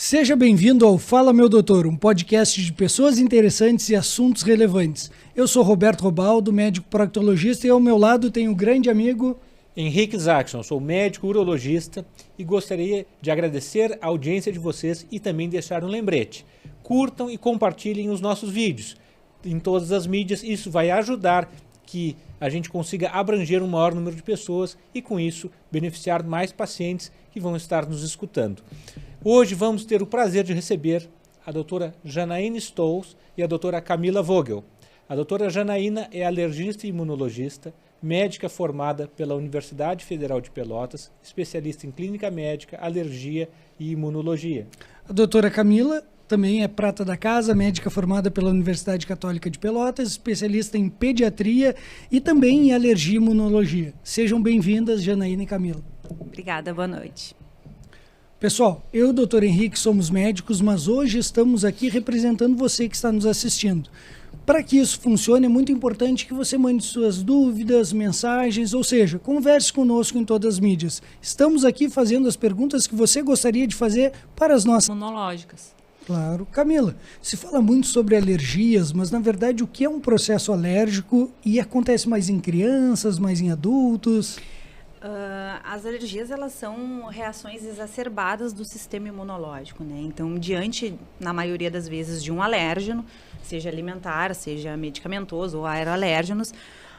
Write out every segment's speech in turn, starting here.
Seja bem-vindo ao Fala Meu Doutor, um podcast de pessoas interessantes e assuntos relevantes. Eu sou Roberto Robaldo, médico proctologista, e ao meu lado tenho um grande amigo... Henrique Zackson, sou médico urologista e gostaria de agradecer a audiência de vocês e também deixar um lembrete. Curtam e compartilhem os nossos vídeos em todas as mídias, isso vai ajudar que a gente consiga abranger um maior número de pessoas e com isso beneficiar mais pacientes que vão estar nos escutando. Hoje vamos ter o prazer de receber a doutora Janaína Stolz e a doutora Camila Vogel. A doutora Janaína é alergista e imunologista, médica formada pela Universidade Federal de Pelotas, especialista em clínica médica, alergia e imunologia. A doutora Camila também é prata da casa, médica formada pela Universidade Católica de Pelotas, especialista em pediatria e também em alergia e imunologia. Sejam bem-vindas, Janaína e Camila. Obrigada, boa noite. Pessoal, eu e o Dr. Henrique somos médicos, mas hoje estamos aqui representando você que está nos assistindo. Para que isso funcione, é muito importante que você mande suas dúvidas, mensagens, ou seja, converse conosco em todas as mídias. Estamos aqui fazendo as perguntas que você gostaria de fazer para as nossas... Imunológicas. Claro. Camila, se fala muito sobre alergias, mas na verdade o que é um processo alérgico e acontece mais em crianças, mais em adultos? As alergias, elas são reações exacerbadas do sistema imunológico, né? Então, diante, na maioria das vezes, de um alérgeno, seja alimentar, seja medicamentoso ou aeroalérgenos,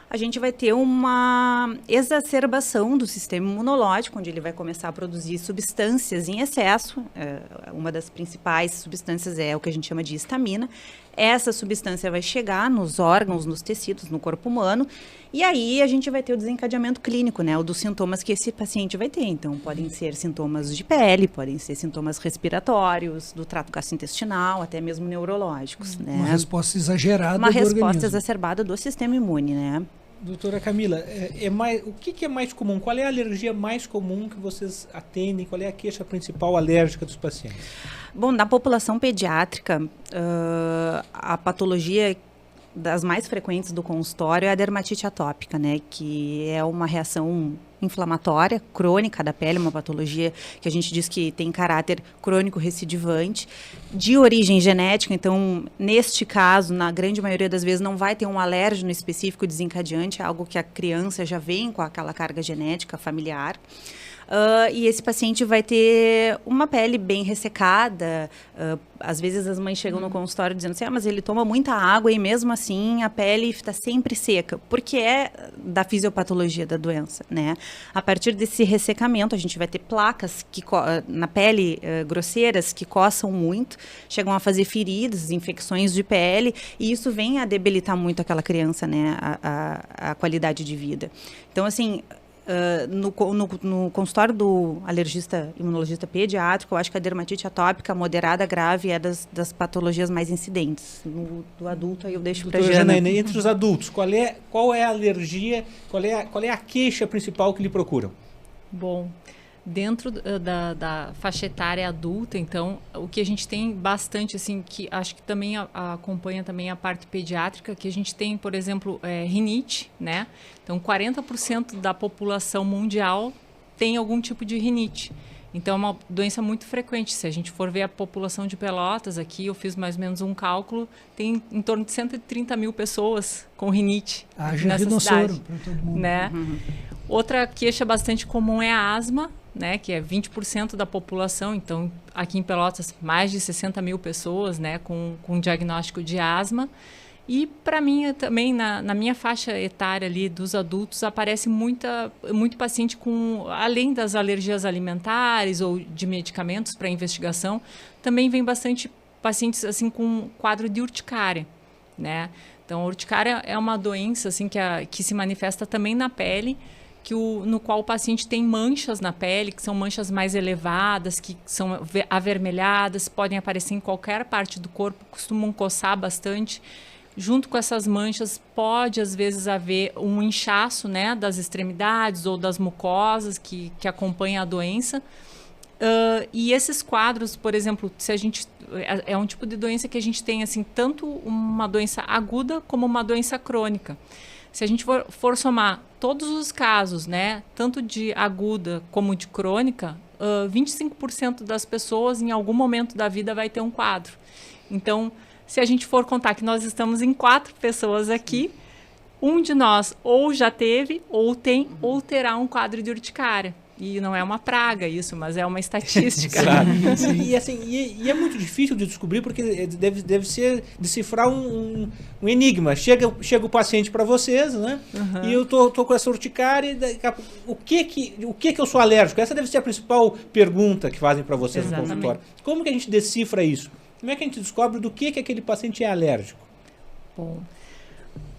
a gente vai ter uma exacerbação do sistema imunológico, onde ele vai começar a produzir substâncias em excesso. Uma das principais substâncias é o que a gente chama de histamina. Essa substância vai chegar nos órgãos, nos tecidos, no corpo humano, e aí a gente vai ter o desencadeamento clínico, né, o dos sintomas que esse paciente vai ter. Então, podem ser sintomas de pele, podem ser sintomas respiratórios, do trato gastrointestinal, até mesmo neurológicos, né? Uma resposta exagerada do organismo. Uma resposta organismo. Exacerbada do sistema imune, né? Doutora Camila, o que é mais comum? Qual é a alergia mais comum que vocês atendem? Qual é a queixa principal alérgica dos pacientes? Bom, na população pediátrica, a patologia das mais frequentes do consultório é a dermatite atópica, né? Que é uma reação inflamatória, crônica da pele, uma patologia que a gente diz que tem caráter crônico recidivante, de origem genética. Então, neste caso, na grande maioria das vezes, não vai ter um alérgeno específico desencadeante, é algo que a criança já vem com aquela carga genética familiar. E esse paciente vai ter uma pele bem ressecada. Às vezes as mães chegam no consultório dizendo assim, mas ele toma muita água e mesmo assim a pele está sempre seca, porque é da fisiopatologia da doença, né? A partir desse ressecamento, a gente vai ter placas na pele grosseiras que coçam muito, chegam a fazer feridas, infecções de pele, e isso vem a debilitar muito aquela criança, né? A qualidade de vida. Então, assim... No consultório do alergista imunologista pediátrico, eu acho que a dermatite atópica moderada grave é das patologias mais incidentes. Do adulto, aí eu deixo para a Janaína. Entre os adultos, qual é a alergia, qual é a queixa principal que lhe procuram? Bom, dentro da faixa etária adulta, então, o que a gente tem bastante, assim, que acho que também acompanha também a parte pediátrica, que a gente tem, por exemplo, rinite, né? Então, 40% da população mundial tem algum tipo de rinite. Então, é uma doença muito frequente. Se a gente for ver a população de Pelotas aqui, eu fiz mais ou menos um cálculo, tem em torno de 130 mil pessoas com rinite nessa cidade, para todo mundo, né? Uhum. Outra queixa bastante comum é a asma, né, que é 20% da população. Então, aqui em Pelotas, mais de 60 mil pessoas, né, com diagnóstico de asma. E, para mim, também, na minha faixa etária ali dos adultos, aparece muito paciente com, além das alergias alimentares ou de medicamentos para investigação, também vem bastante pacientes, assim, com quadro de urticária, né? Então, a urticária é uma doença, assim, que se manifesta também na pele, no qual o paciente tem manchas na pele, que são manchas mais elevadas, que são avermelhadas, podem aparecer em qualquer parte do corpo, costumam coçar bastante. Junto com essas manchas, pode às vezes haver um inchaço, né, das extremidades ou das mucosas que acompanha a doença. E esses quadros, por exemplo, se a gente é um tipo de doença que a gente tem, assim, tanto uma doença aguda como uma doença crônica. Se a gente for somar todos os casos, né, tanto de aguda como de crônica, 25% das pessoas, em algum momento da vida, vai ter um quadro. Então, se a gente for contar que nós estamos em 4 pessoas aqui, um de nós ou já teve, ou tem, ou terá um quadro de urticária. E não é uma praga isso, mas é uma estatística. E, assim, é muito difícil de descobrir, porque deve ser decifrar um enigma. Chega o paciente para vocês, né? Uhum. E eu tô com essa urticária, o que eu sou alérgico? Essa deve ser a principal pergunta que fazem para vocês. Exatamente. No consultório. Como que a gente decifra isso? Como é que a gente descobre do que aquele paciente é alérgico? Bom,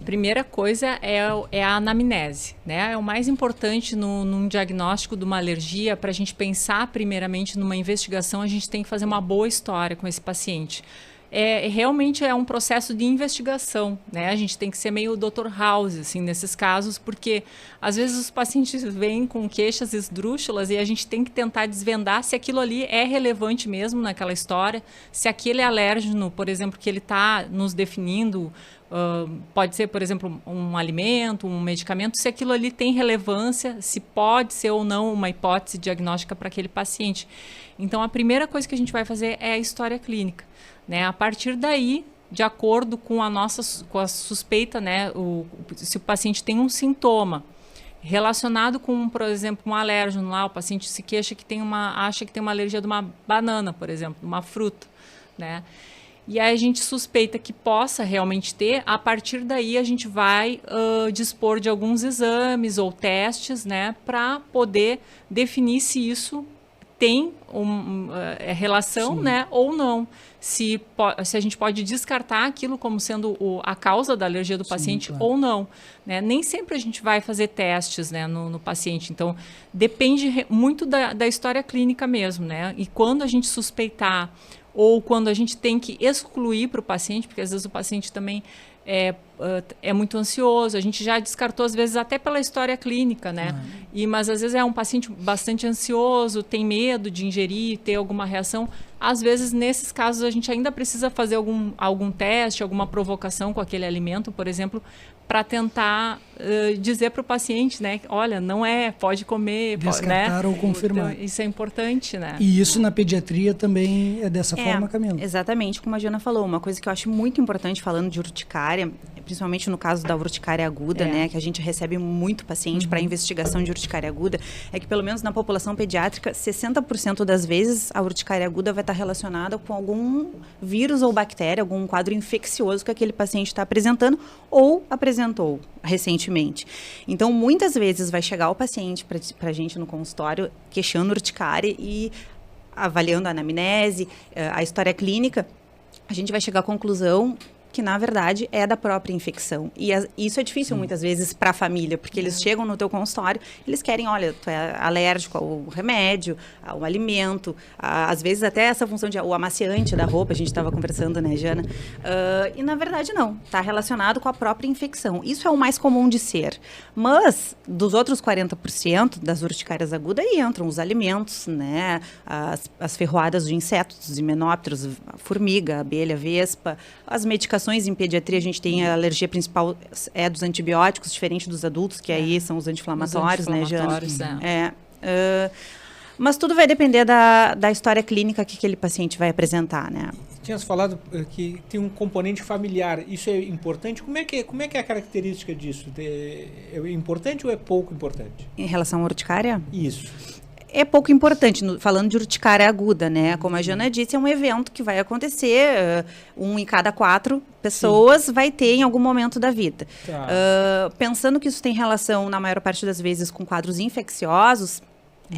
primeira coisa é a anamnese, né? É o mais importante num diagnóstico de uma alergia. Para a gente pensar primeiramente numa investigação, a gente tem que fazer uma boa história com esse paciente. Realmente é um processo de investigação, né? A gente tem que ser meio Dr. House, assim, nesses casos, porque às vezes os pacientes vêm com queixas esdrúxulas e a gente tem que tentar desvendar se aquilo ali é relevante mesmo naquela história, se aquele alérgeno, por exemplo, que ele está nos definindo, pode ser, por exemplo, um alimento, um medicamento, se aquilo ali tem relevância, se pode ser ou não uma hipótese diagnóstica para aquele paciente. Então, a primeira coisa que a gente vai fazer é a história clínica, né? A partir daí, de acordo com a suspeita, né, se o paciente tem um sintoma relacionado com, por exemplo, um alérgeno lá, o paciente se queixa que acha que tem uma alergia de uma banana, por exemplo, de uma fruta, né? E aí a gente suspeita que possa realmente ter, a partir daí a gente vai dispor de alguns exames ou testes, né, para poder definir se isso tem relação, né, ou não. Se a gente pode descartar aquilo como sendo a causa da alergia do paciente, claro, ou não, né? Nem sempre a gente vai fazer testes, né, no paciente. Então, depende muito da história clínica mesmo, né? E quando a gente suspeitar ou quando a gente tem que excluir para o paciente, porque às vezes o paciente também é muito ansioso, a gente já descartou às vezes até pela história clínica, né? Mas às vezes é um paciente bastante ansioso, tem medo de ingerir, ter alguma reação. Às vezes, nesses casos, a gente ainda precisa fazer algum teste, alguma provocação com aquele alimento, por exemplo, para tentar dizer para o paciente, né? Olha, não pode comer. Descartar, né? Ou confirmar. Então, isso é importante, né? E isso na pediatria também é dessa forma, Camila? Exatamente, como a Jana falou. Uma coisa que eu acho muito importante falando de urticária, principalmente no caso da urticária aguda, né? Que a gente recebe muito paciente para investigação de urticária aguda, é que pelo menos na população pediátrica, 60% das vezes a urticária aguda vai estar relacionada com algum vírus ou bactéria, algum quadro infeccioso que aquele paciente está apresentando ou apresentou recentemente. Então, muitas vezes vai chegar o paciente para a gente no consultório queixando urticária e avaliando a anamnese, a história clínica, a gente vai chegar à conclusão que, na verdade, é da própria infecção. E isso é difícil, muitas vezes, para a família, porque eles chegam no teu consultório, eles querem, olha, tu é alérgico ao remédio, ao alimento, às vezes até essa função de o amaciante da roupa, a gente estava conversando, né, Jana? E, na verdade, não. Está relacionado com a própria infecção. Isso é o mais comum de ser. Mas, dos outros 40% das urticárias agudas, aí entram os alimentos, né, as ferroadas de insetos, os himenópteros, a formiga, a abelha, a vespa, as medicações. Em pediatria, a gente tem a alergia principal dos antibióticos, diferente dos adultos, que aí são os anti-inflamatórios, né, Jana? Mas tudo vai depender da história clínica que aquele paciente vai apresentar, né? Tinhas falado que tem um componente familiar. Isso é importante? Como é que é a característica disso? É importante ou é pouco importante? Em relação à urticária? Isso. É pouco importante, falando de urticária aguda, né? Como a Jana disse, é um evento que vai acontecer, 1 em cada 4 pessoas vai ter em algum momento da vida. Tá. Pensando que isso tem relação, na maior parte das vezes, com quadros infecciosos,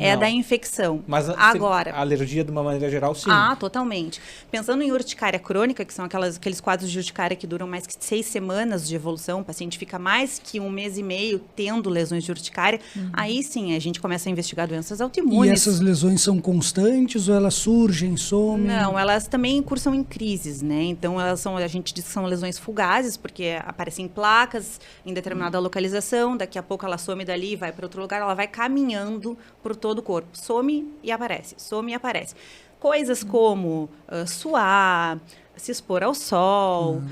é da infecção. Mas agora, a alergia, de uma maneira geral, sim. Totalmente. Pensando em urticária crônica, que são aqueles quadros de urticária que duram mais que 6 semanas de evolução, o paciente fica mais que 1 mês e meio tendo lesões de urticária, aí sim a gente começa a investigar doenças autoimunes. E essas lesões são constantes ou elas surgem, somem? Não, elas também cursam em crises, né? Então, a gente diz que são lesões fugazes, porque aparecem placas em determinada localização, daqui a pouco ela some dali e vai para outro lugar, ela vai caminhando para o todo o corpo. Some e aparece, some e aparece. Coisas como suar, se expor ao sol,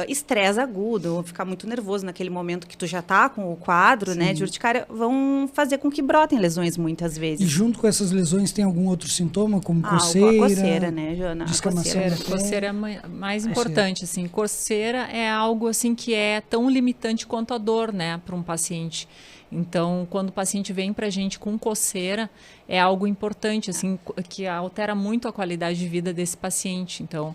estresse agudo, ficar muito nervoso naquele momento que tu já tá com o quadro, né, de urticária, vão fazer com que brotem lesões muitas vezes. E junto com essas lesões tem algum outro sintoma, como coceira? A coceira, né, Jana? Descamação. Coceira é mais importante, assim. Coceira é algo, assim, que é tão limitante quanto a dor, né, para um paciente. Então, quando o paciente vem para a gente com coceira, é algo importante, assim, que altera muito a qualidade de vida desse paciente. Então,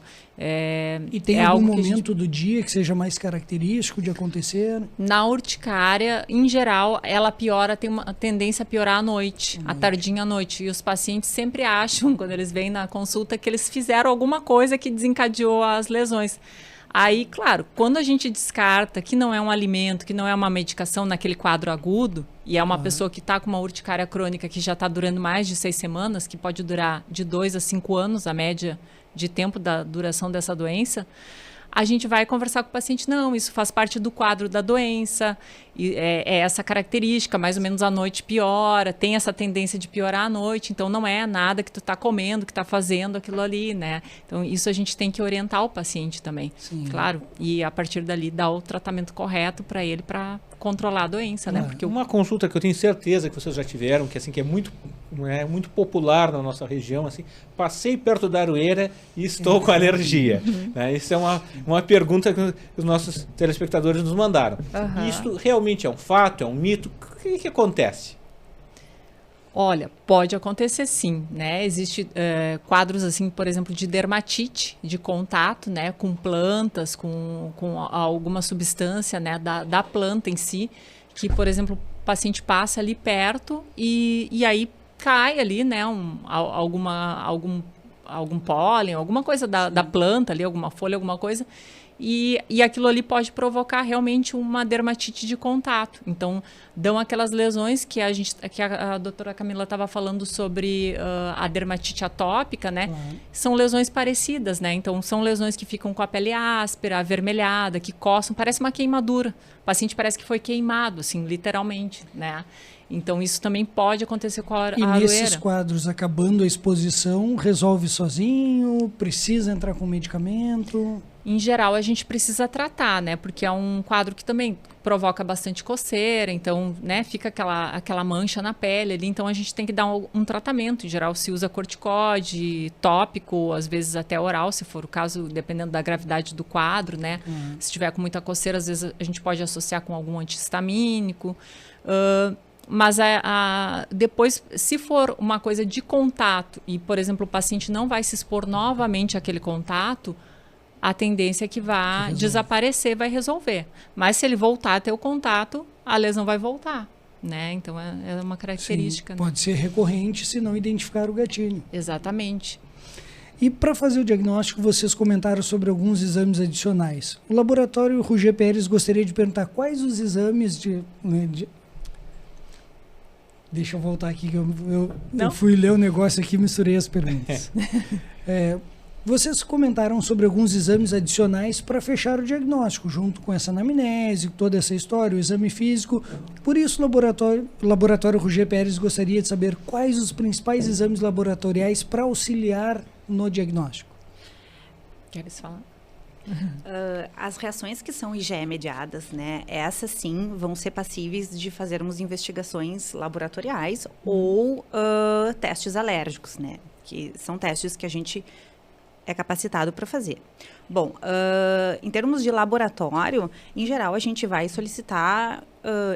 e tem algum momento do dia que seja mais característico de acontecer? Na urticária, em geral, ela piora, tem uma tendência a piorar à noite, à tardinha à noite. E os pacientes sempre acham, quando eles vêm na consulta, que eles fizeram alguma coisa que desencadeou as lesões. Aí, claro, quando a gente descarta que não é um alimento, que não é uma medicação naquele quadro agudo, e é uma pessoa que está com uma urticária crônica que já está durando mais de 6 semanas, que pode durar de 2 a 5 anos, a média de tempo da duração dessa doença, a gente vai conversar com o paciente, não, isso faz parte do quadro da doença, e é essa característica, mais ou menos à noite piora, tem essa tendência de piorar à noite, então não é nada que tu está comendo, que está fazendo aquilo ali, né? Então isso a gente tem que orientar o paciente também, claro, e a partir dali dar o tratamento correto para ele, para controlar a doença, né? Porque uma consulta que eu tenho certeza que vocês já tiveram, que assim que é muito popular na nossa região, assim, passei perto da aroeira e estou com alergia. Né? Isso é uma pergunta que os nossos telespectadores nos mandaram. Isso realmente é um fato, é um mito? O que acontece? Olha, pode acontecer sim, né? Existem quadros, assim, por exemplo, de dermatite, de contato, né? Com plantas, com alguma substância, né? Da planta em si, que, por exemplo, o paciente passa ali perto e aí cai ali, né? Algum pólen, alguma coisa da planta ali, alguma folha, alguma coisa. E aquilo ali pode provocar realmente uma dermatite de contato. Então, dão aquelas lesões que a doutora Camila estava falando sobre a dermatite atópica, né? São lesões parecidas, né? Então, são lesões que ficam com a pele áspera, avermelhada, que coçam, parece uma queimadura. O paciente parece que foi queimado, assim, literalmente, né? Então, isso também pode acontecer com a aroeira. E nesses quadros, acabando a exposição, resolve sozinho? Precisa entrar com medicamento? Em geral, a gente precisa tratar, né? Porque é um quadro que também provoca bastante coceira, então, né, fica aquela mancha na pele ali, então a gente tem que dar um tratamento. Em geral, se usa corticóide, tópico, às vezes até oral, se for o caso, dependendo da gravidade do quadro, né? Se tiver com muita coceira, às vezes a gente pode associar com algum antihistamínico. Mas depois, se for uma coisa de contato e, por exemplo, o paciente não vai se expor novamente àquele contato, a tendência é que vá desaparecer, vai resolver. Mas se ele voltar a ter o contato, a lesão vai voltar, né? Então, é uma característica. Sim, pode ser recorrente se não identificar o gatilho. Exatamente. E para fazer o diagnóstico, vocês comentaram sobre alguns exames adicionais. O laboratório Roger Pérez gostaria de perguntar quais os exames Deixa eu voltar aqui, que eu fui ler o negócio aqui e misturei as perguntas. Vocês comentaram sobre alguns exames adicionais para fechar o diagnóstico, junto com essa anamnese, toda essa história, o exame físico. Por isso, o laboratório Roger Pérez gostaria de saber quais os principais exames laboratoriais para auxiliar no diagnóstico. Queres falar? As reações que são IgE mediadas, né, essas sim vão ser passíveis de fazermos investigações laboratoriais ou testes alérgicos, né, que são testes que a gente é capacitado para fazer. Bom, em termos de laboratório, em geral a gente vai solicitar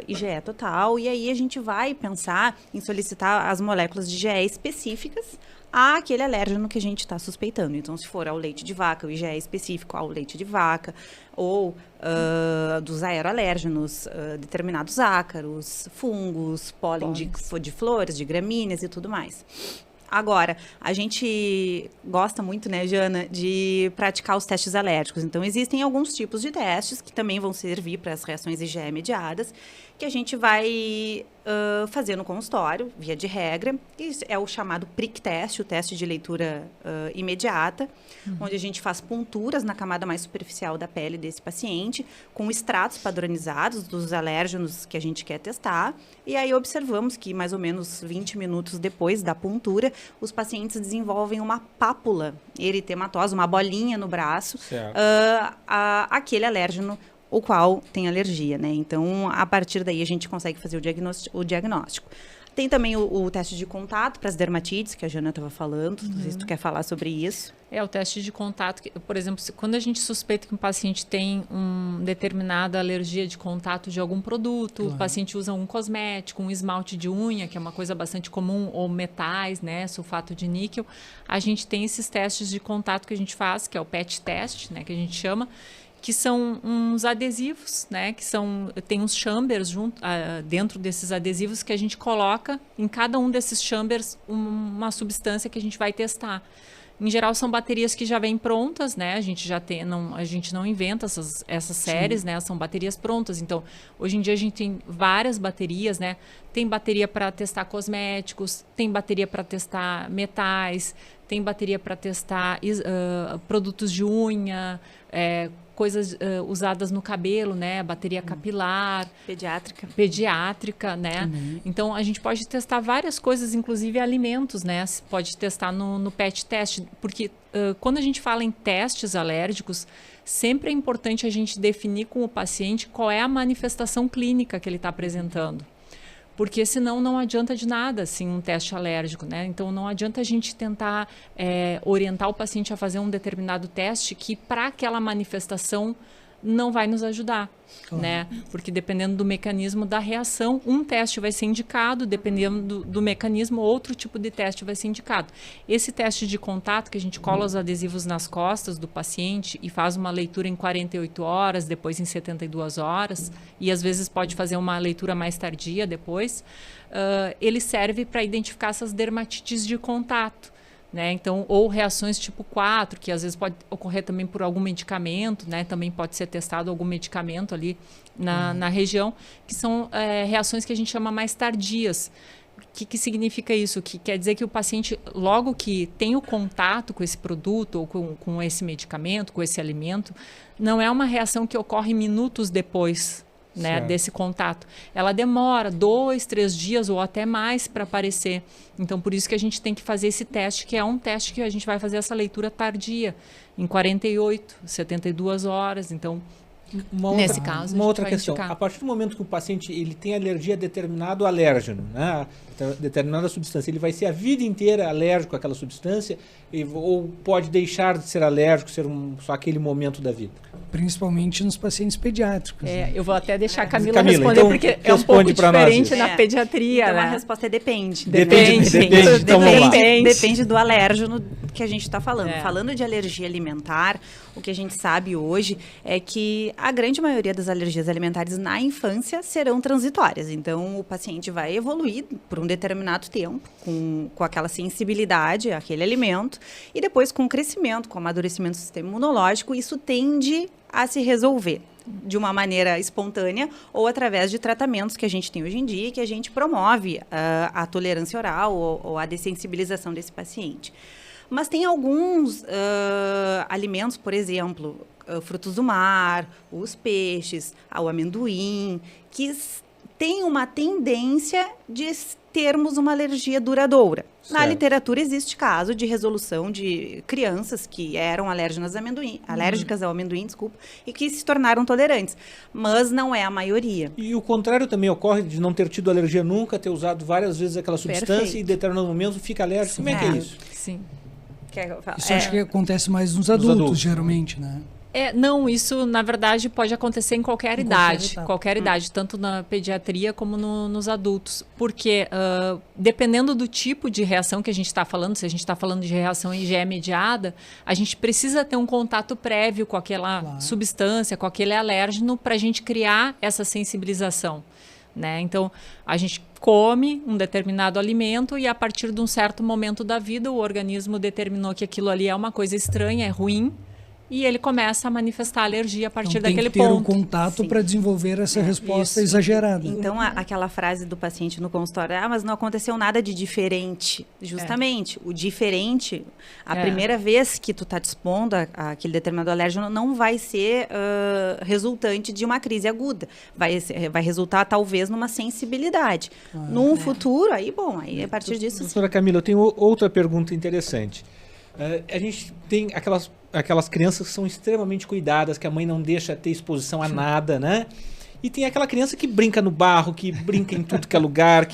IgE total e aí a gente vai pensar em solicitar as moléculas de IgE específicas àquele alérgeno que a gente está suspeitando. Então, se for ao leite de vaca, o IgE é específico ao leite de vaca, ou dos aeroalérgenos, determinados ácaros, fungos, pólen de flores, de gramíneas e tudo mais. Agora, a gente gosta muito, né, Jana, de praticar os testes alérgicos. Então, existem alguns tipos de testes que também vão servir para as reações IgE mediadas, que a gente vai fazer no consultório, via de regra. Isso é o chamado prick test, o teste de leitura imediata, onde a gente faz ponturas na camada mais superficial da pele desse paciente, com extratos padronizados dos alérgenos que a gente quer testar. E aí observamos que mais ou menos 20 minutos depois da pontura, os pacientes desenvolvem uma pápula eritematosa, uma bolinha no braço, aquele alérgeno o qual tem alergia, né? Então, a partir daí, a gente consegue fazer o diagnóstico. Tem também o teste de contato para as dermatites, que a Jana estava falando. Não sei se tu quer falar sobre isso. O teste de contato, por exemplo, quando a gente suspeita que um paciente tem uma determinada alergia de contato de algum produto, o paciente usa um cosmético, um esmalte de unha, que é uma coisa bastante comum, ou metais, né, sulfato de níquel, a gente tem esses testes de contato que a gente faz, que é o PET test, né, que a gente chama, que são uns adesivos, né, tem uns chambers dentro desses adesivos que a gente coloca em cada um desses chambers uma substância que a gente vai testar. Em geral, são baterias que já vêm prontas, né? A gente não inventa essas séries, né? São baterias prontas. Então, hoje em dia a gente tem várias baterias, né? Tem bateria para testar cosméticos, tem bateria para testar metais, tem bateria para testar produtos de unha, coisas usadas no cabelo, né? Bateria capilar. Pediátrica, né? Então, a gente pode testar várias coisas, inclusive alimentos, né? Pode testar no PET test, porque quando a gente fala em testes alérgicos, sempre é importante a gente definir com o paciente qual é a manifestação clínica que ele está apresentando. Porque senão não adianta de nada, assim, um teste alérgico, né? Então, não adianta a gente tentar orientar o paciente a fazer um determinado teste que, para aquela manifestação, não vai nos ajudar, né? Porque dependendo do mecanismo da reação, um teste vai ser indicado, dependendo do mecanismo, outro tipo de teste vai ser indicado. Esse teste de contato, que a gente cola os adesivos nas costas do paciente e faz uma leitura em 48 horas, depois em 72 horas, e às vezes pode fazer uma leitura mais tardia depois, ele serve para identificar essas dermatites de contato. Né? Então, ou reações tipo 4, que às vezes pode ocorrer também por algum medicamento, né? Também pode ser testado algum medicamento ali na região, que são reações que a gente chama mais tardias. O que significa isso? Que quer dizer que o paciente, logo que tem o contato com esse produto, ou com esse medicamento, com esse alimento, não é uma reação que ocorre minutos depois, né, desse contato. Ela demora 2, 3 dias ou até mais para aparecer. Então, por isso que a gente tem que fazer esse teste, que é um teste que a gente vai fazer essa leitura tardia, em 48, 72 horas. Então, nesse caso, uma outra questão. indicar. A partir do momento que o paciente ele tem alergia a determinado alérgeno, né, determinada substância, ele vai ser a vida inteira alérgico àquela substância ou pode deixar de ser alérgico, ser só aquele momento da vida? Principalmente nos pacientes pediátricos. Né? Eu vou até deixar a Camila responder, então, porque é um pouco diferente na pediatria. Então, né? a resposta é depende. Depende. Então, vamos lá. Depende do alérgeno que a gente está falando. Falando de alergia alimentar, o que a gente sabe hoje é que a grande maioria das alergias alimentares na infância serão transitórias. Então, o paciente vai evoluir por um determinado tempo com aquela sensibilidade àquele alimento e depois com o crescimento, com o amadurecimento do sistema imunológico, isso tende a se resolver de uma maneira espontânea ou através de tratamentos que a gente tem hoje em dia e que a gente promove a tolerância oral ou a dessensibilização desse paciente. Mas tem alguns alimentos, por exemplo, frutos do mar, os peixes, o amendoim, que têm uma tendência de termos uma alergia duradoura. Na literatura existe caso de resolução de crianças que eram alérgicas ao amendoim, e que se tornaram tolerantes, mas não é a maioria. E o contrário também ocorre de não ter tido alergia nunca, ter usado várias vezes aquela substância e em determinado momento fica alérgico. Sim. Como é que é isso? Sim. Isso acho que acontece mais nos adultos, geralmente, né? Não, isso na verdade pode acontecer em qualquer idade, tanto na pediatria como nos adultos, porque dependendo do tipo de reação que a gente está falando, se a gente está falando de reação IgE mediada, a gente precisa ter um contato prévio com aquela substância, com aquele alérgeno, para a gente criar essa sensibilização. Né? Então, a gente come um determinado alimento e a partir de um certo momento da vida o organismo determinou que aquilo ali é uma coisa estranha, é ruim, e ele começa a manifestar alergia a partir Então, daquele tem que ter ponto. o contato para desenvolver essa resposta isso. exagerada. Então, aquela frase do paciente no consultório, mas não aconteceu nada de diferente. Justamente, o diferente, a primeira vez que tu está dispondo aquele determinado alérgeno, não vai ser resultante de uma crise aguda. Vai resultar, talvez, numa sensibilidade. Num futuro, aí a partir disso... Doutora Camila, eu tenho outra pergunta interessante. A gente tem aquelas crianças que são extremamente cuidadas, que a mãe não deixa ter exposição a nada, né? E tem aquela criança que brinca no barro, que brinca em tudo que é lugar,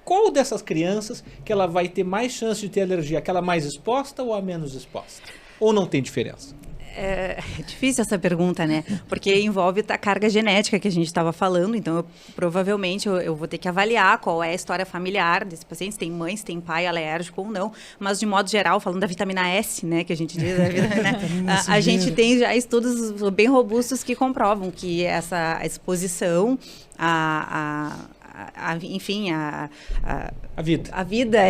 Qual dessas crianças que ela vai ter mais chance de ter alergia? Aquela mais exposta ou a menos exposta? Ou não tem diferença? É difícil essa pergunta, né? Porque envolve a carga genética que a gente estava falando, então provavelmente eu vou ter que avaliar qual é a história familiar desse paciente, se tem mãe, se tem pai alérgico ou não, mas de modo geral, falando da vitamina S, né, que a gente diz, a gente tem já estudos bem robustos que comprovam que essa exposição enfim, a vida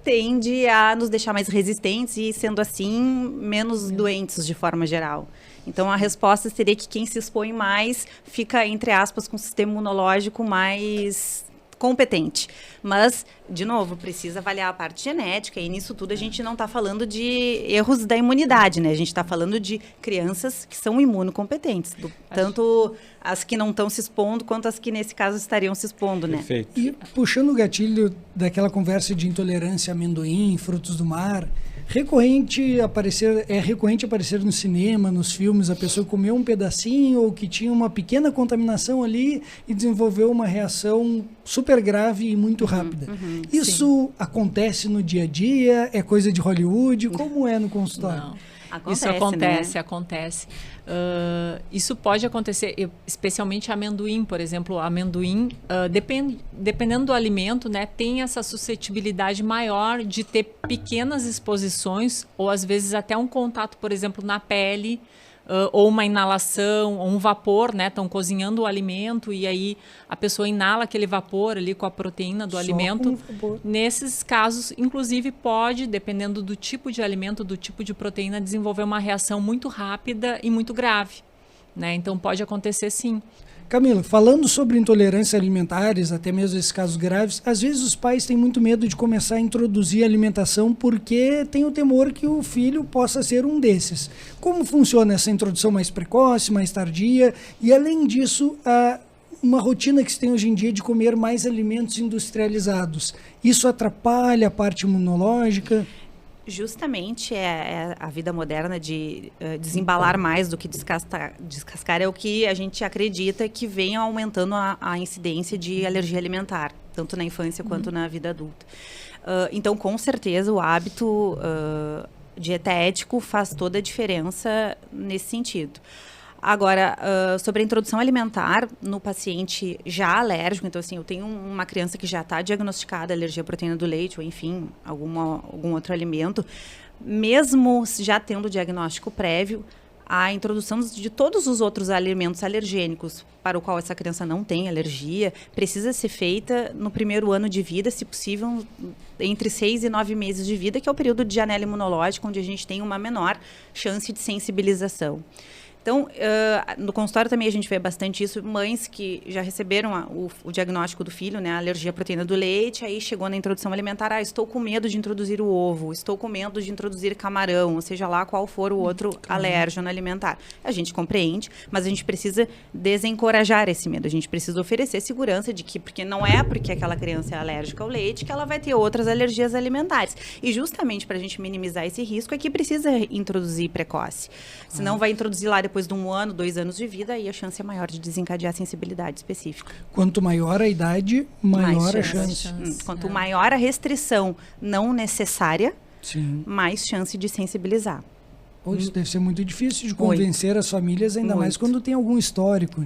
tende a nos deixar mais resistentes e, sendo assim, menos doentes de forma geral. Então, a resposta seria que quem se expõe mais fica, entre aspas, com o sistema imunológico mais competente. Mas, de novo, precisa avaliar a parte genética, e nisso tudo a gente não está falando de erros da imunidade, né? A gente está falando de crianças que são imunocompetentes, tanto as que não estão se expondo, quanto as que, nesse caso, estariam se expondo, né? Perfeito. E puxando o gatilho daquela conversa de intolerância a amendoim, frutos do mar, é recorrente aparecer no cinema, nos filmes, a pessoa comeu um pedacinho ou que tinha uma pequena contaminação ali e desenvolveu uma reação super grave e muito rápida. Isso acontece no dia a dia? É coisa de Hollywood? Como é no consultório? Não. Acontece, Isso acontece, né? acontece. Isso pode acontecer, especialmente amendoim, por exemplo. Amendoim, dependendo do alimento, né, tem essa suscetibilidade maior de ter pequenas exposições, ou às vezes até um contato, por exemplo, na pele, ou uma inalação, ou um vapor, né? Estão cozinhando o alimento e aí a pessoa inala aquele vapor ali com a proteína do alimento. Nesses casos, inclusive, pode, dependendo do tipo de alimento, do tipo de proteína, desenvolver uma reação muito rápida e muito grave, né? Então, pode acontecer sim. Camila, falando sobre intolerâncias alimentares, até mesmo esses casos graves, às vezes os pais têm muito medo de começar a introduzir alimentação porque tem o temor que o filho possa ser um desses. Como funciona essa introdução mais precoce, mais tardia? E, além disso, uma rotina que se tem hoje em dia de comer mais alimentos industrializados. Isso atrapalha a parte imunológica? Justamente a vida moderna de desembalar mais do que descascar é o que a gente acredita que vem aumentando a incidência de alergia alimentar, tanto na infância quanto na vida adulta. Então, com certeza, o hábito dietético faz toda a diferença nesse sentido. Agora, sobre a introdução alimentar no paciente já alérgico, então assim, eu tenho uma criança que já está diagnosticada alergia à proteína do leite, ou enfim, algum outro alimento, mesmo já tendo diagnóstico prévio, a introdução de todos os outros alimentos alergênicos para o qual essa criança não tem alergia, precisa ser feita no primeiro ano de vida, se possível, entre 6 e 9 meses de vida, que é o período de janela imunológica, onde a gente tem uma menor chance de sensibilização. Então, no consultório também a gente vê bastante isso, mães que já receberam o diagnóstico do filho, né, a alergia à proteína do leite, aí chegou na introdução alimentar, estou com medo de introduzir o ovo, estou com medo de introduzir camarão, ou seja lá qual for o outro alérgeno alimentar. A gente compreende, mas a gente precisa desencorajar esse medo, a gente precisa oferecer segurança de que, porque não é porque aquela criança é alérgica ao leite que ela vai ter outras alergias alimentares. E justamente para a gente minimizar esse risco é que precisa introduzir precoce. Senão vai introduzir lá depois de 1 ano, 2 anos de vida, aí a chance é maior de desencadear sensibilidade específica. Quanto maior a idade, maior a chance. Quanto maior a restrição não necessária, Sim. mais chance de sensibilizar. Isso deve ser muito difícil de convencer as famílias, ainda mais quando tem algum histórico.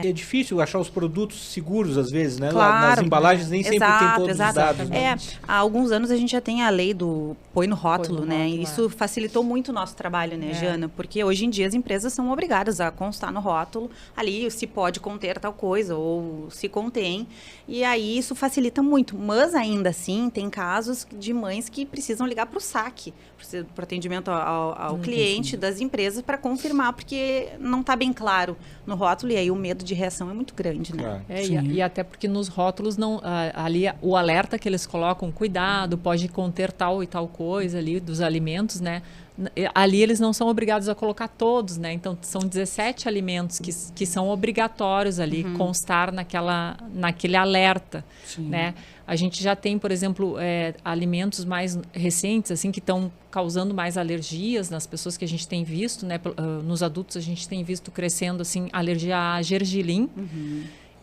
É difícil achar os produtos seguros, às vezes, né? Claro, Nas embalagens nem sempre tem todos os dados. Né? Há alguns anos a gente já tem a lei do põe no rótulo, né? Rótulo, Isso facilitou muito o nosso trabalho, né, Jana? Porque hoje em dia as empresas são obrigadas a constar no rótulo ali se pode conter tal coisa ou se contém. E aí isso facilita muito. Mas ainda assim tem casos de mães que precisam ligar para o SAC, para o atendimento ao cliente, cliente, das empresas, para confirmar, porque não está bem claro no rótulo, e aí o medo de reação é muito grande, né? Claro. E até porque nos rótulos, ali o alerta que eles colocam, cuidado, pode conter tal e tal coisa ali dos alimentos, né? Ali eles não são obrigados a colocar todos, né? Então, são 17 alimentos que são obrigatórios ali constar naquele alerta, né? A gente já tem, por exemplo, alimentos mais recentes, assim, que estão causando mais alergias nas pessoas que a gente tem visto, né? Nos adultos a gente tem visto crescendo, assim, alergia a gergelim.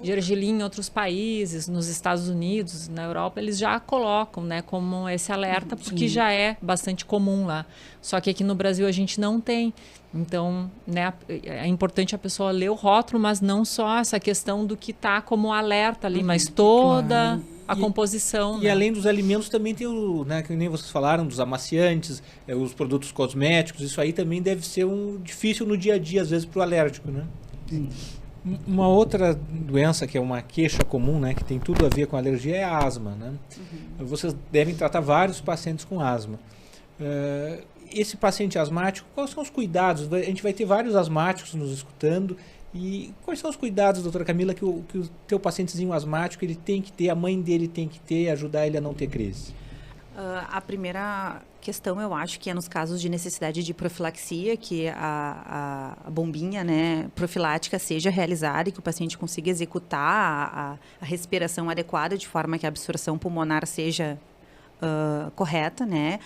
Gergelim em outros países, nos Estados Unidos, na Europa, eles já colocam, né, como esse alerta, porque já é bastante comum lá. Só que aqui no Brasil a gente não tem. Então, né, é importante a pessoa ler o rótulo, mas não só essa questão do que está como alerta ali, mas toda a composição. E né? além dos alimentos também tem o, né, que nem vocês falaram, dos amaciantes, os produtos cosméticos, isso aí também deve ser difícil no dia a dia, às vezes, para o alérgico, né? Sim. Uma outra doença que é uma queixa comum, né, que tem tudo a ver com alergia, é a asma, né? Vocês devem tratar vários pacientes com asma. Esse paciente asmático, quais são os cuidados? A gente vai ter vários asmáticos nos escutando. E quais são os cuidados, doutora Camila, que o teu pacientezinho asmático ele tem que ter, a mãe dele tem que ter, ajudar ele a não ter crise? A primeira questão, eu acho que é nos casos de necessidade de profilaxia, que a bombinha, né, profilática seja realizada e que o paciente consiga executar a respiração adequada, de forma que a absorção pulmonar seja correta, né?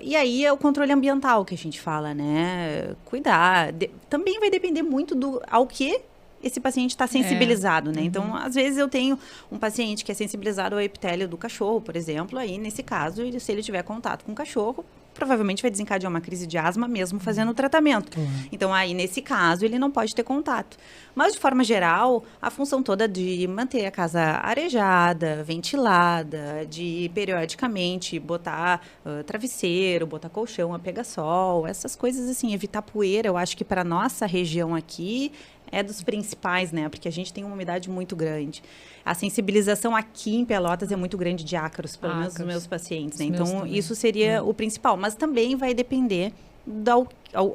E aí é o controle ambiental que a gente fala, né? Cuidar. Também vai depender muito ao que esse paciente está sensibilizado, né? Então, às vezes eu tenho um paciente que é sensibilizado ao epitélio do cachorro, por exemplo, aí nesse caso, se ele tiver contato com o cachorro, provavelmente vai desencadear uma crise de asma mesmo fazendo o tratamento. Então, aí nesse caso, ele não pode ter contato. Mas, de forma geral, a função toda de manter a casa arejada, ventilada, de periodicamente botar travesseiro, botar colchão, apega-sol, essas coisas assim, evitar poeira, eu acho que para nossa região aqui é dos principais, né? Porque a gente tem uma umidade muito grande. A sensibilização aqui em Pelotas é muito grande de ácaros, pelo menos nos meus pacientes, né? Então, isso seria o principal. Mas também vai depender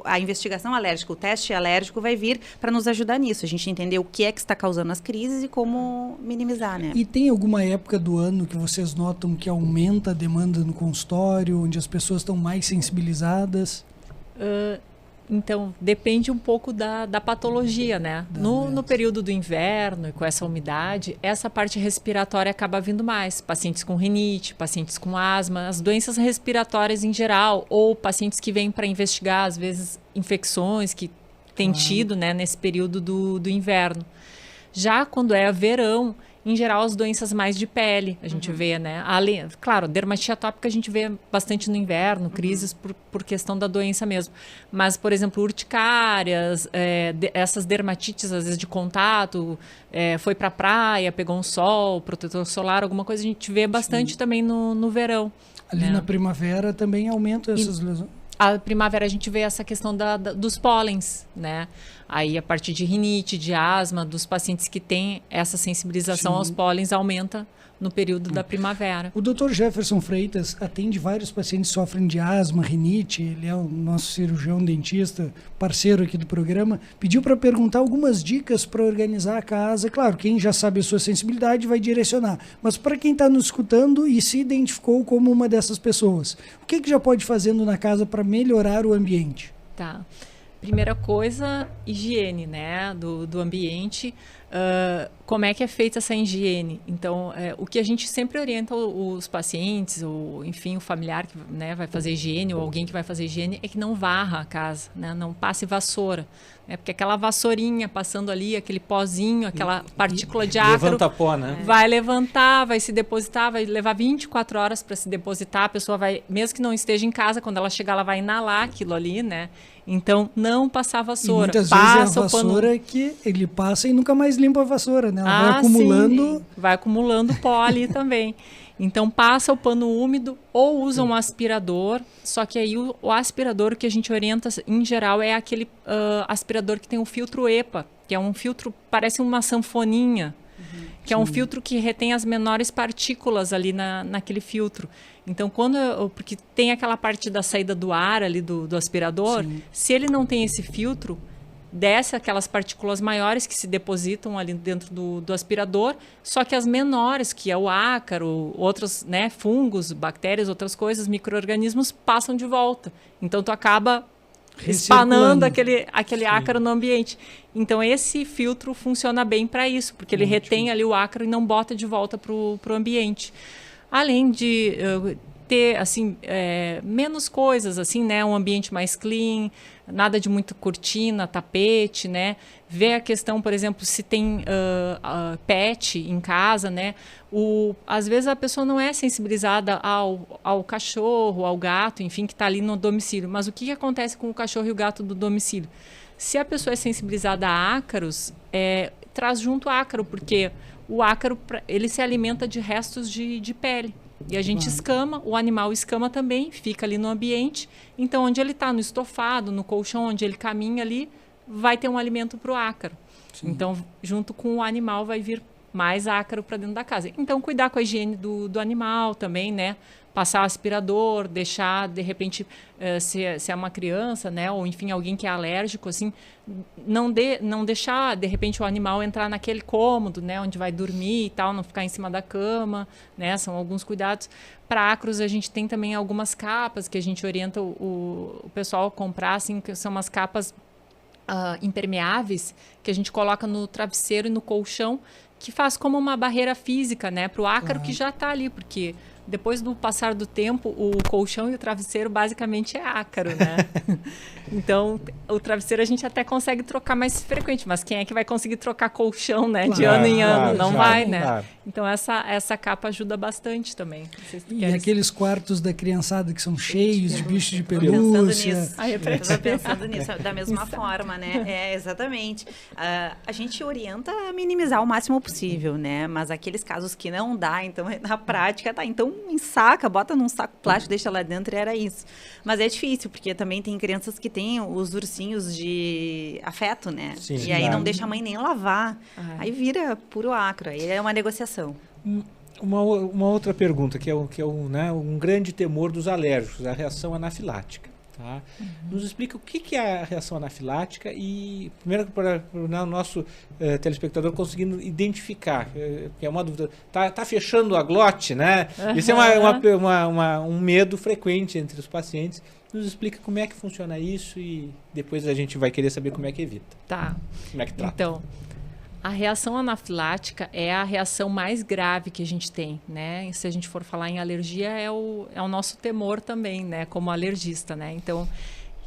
a investigação alérgica, o teste alérgico vai vir para nos ajudar nisso. A gente entender o que é que está causando as crises e como minimizar, né? E tem alguma época do ano que vocês notam que aumenta a demanda no consultório, onde as pessoas estão mais sensibilizadas? Então, depende um pouco da patologia, né? No período do inverno e com essa umidade, essa parte respiratória acaba vindo mais. Pacientes com rinite, pacientes com asma, as doenças respiratórias em geral, ou pacientes que vêm para investigar, às vezes, infecções que têm tido, né, nesse período do inverno. Já quando é verão, em geral, as doenças mais de pele, a gente vê, né? Claro, dermatite atópica a gente vê bastante no inverno, crises por questão da doença mesmo. Mas, por exemplo, urticárias, essas dermatites, às vezes, de contato, foi pra praia, pegou um sol, protetor solar, alguma coisa, a gente vê bastante também no verão. Ali na primavera também aumenta essas lesões? A primavera a gente vê essa questão dos pólens, né? Aí a partir de rinite, de asma, dos pacientes que têm essa sensibilização aos pólens aumenta no período da primavera. O Dr. Jefferson Freitas atende vários pacientes que sofrem de asma, rinite, ele é o nosso cirurgião dentista, parceiro aqui do programa, pediu para perguntar algumas dicas para organizar a casa. Claro, quem já sabe a sua sensibilidade vai direcionar, mas para quem está nos escutando e se identificou como uma dessas pessoas, o que já pode fazendo na casa para melhorar o ambiente? Tá. Primeira coisa, higiene, né, do ambiente. Como é que é feita essa higiene? Então, o que a gente sempre orienta os pacientes, ou enfim, o familiar que, né, vai fazer higiene, ou alguém que vai fazer higiene, é que não varra a casa, né, não passe vassoura. Né, porque aquela vassourinha passando ali, aquele pozinho, aquela partícula de ácaro... Levanta pó, né? Vai levantar, vai se depositar, vai levar 24 horas para se depositar. A pessoa vai, mesmo que não esteja em casa, quando ela chegar, ela vai inalar aquilo ali, né? Então, não passar vassoura. E muitas vezes é a vassoura que ele passa e nunca mais limpa a vassoura, né? Ela vai acumulando... Sim, vai acumulando pó ali também. Então, passa o pano úmido ou usa um aspirador. Só que aí o aspirador que a gente orienta, em geral, é aquele aspirador que tem um filtro EPA, que é um filtro, parece uma sanfoninha, que é um filtro que retém as menores partículas ali naquele filtro. Então, porque tem aquela parte da saída do ar ali do aspirador, se ele não tem esse filtro, desce aquelas partículas maiores que se depositam ali dentro do aspirador, só que as menores, que é o ácaro, outros, né, fungos, bactérias, outras coisas, micro-organismos, passam de volta. Então, tu acaba espanando aquele ácaro no ambiente. Então, esse filtro funciona bem para isso, porque ele retém ali o ácaro e não bota de volta para o ambiente. Além de ter, assim, menos coisas, assim, né? Um ambiente mais clean, nada de muita cortina, tapete, né? Ver a questão, por exemplo, se tem pet em casa, né? Às vezes a pessoa não é sensibilizada ao cachorro, ao gato, enfim, que está ali no domicílio. Mas o que acontece com o cachorro e o gato do domicílio? Se a pessoa é sensibilizada a ácaros, traz junto ácaro, porque o ácaro, ele se alimenta de restos de pele. E a gente escama, o animal escama também, fica ali no ambiente. Então, onde ele está, no estofado, no colchão, onde ele caminha ali, vai ter um alimento para o ácaro. Sim. Então, junto com o animal, vai vir mais ácaro para dentro da casa. Então, cuidar com a higiene do animal também, né? Passar o aspirador, deixar, de repente, se é uma criança, né? Ou, enfim, alguém que é alérgico, assim, não deixar, de repente, o animal entrar naquele cômodo, né? Onde vai dormir e tal, não ficar em cima da cama, né? São alguns cuidados. Para ácaros, a gente tem também algumas capas que a gente orienta o pessoal a comprar, assim, que são umas capas impermeáveis, que a gente coloca no travesseiro e no colchão, que faz como uma barreira física, né? Para o ácaro que já está ali, porque depois do passar do tempo, o colchão e o travesseiro basicamente é ácaro, né? Então, o travesseiro a gente até consegue trocar mais frequente, mas quem é que vai conseguir trocar colchão, né? De ano em ano? Não vai, né? Claro. Então, essa capa ajuda bastante também. E aqueles quartos da criançada que são cheios de bichos de pelúcia. Eu estou pensando nisso, da mesma forma, né? Exatamente. A gente orienta a minimizar o máximo possível, né? Mas aqueles casos que não dá, então, na prática, tá. Então, ensaca, bota num saco plástico, deixa lá dentro e era isso. Mas é difícil, porque também tem crianças que têm os ursinhos de afeto, né? Sim, e aí não deixa a mãe nem lavar. Aí vira puro ácaro, aí é uma negociação. Uma outra pergunta, que é um grande temor dos alérgicos, a reação anafilática. Tá? Nos explica o que é a reação anafilática e, primeiro, para o nosso telespectador conseguindo identificar, que é uma dúvida, tá fechando a glote, né? Isso é um medo frequente entre os pacientes. Nos explica como é que funciona isso e depois a gente vai querer saber como é que evita. Tá. Como é que trata. Então, a reação anafilática é a reação mais grave que a gente tem, né? Se a gente for falar em alergia, é o nosso temor também, né? Como alergista, né? Então,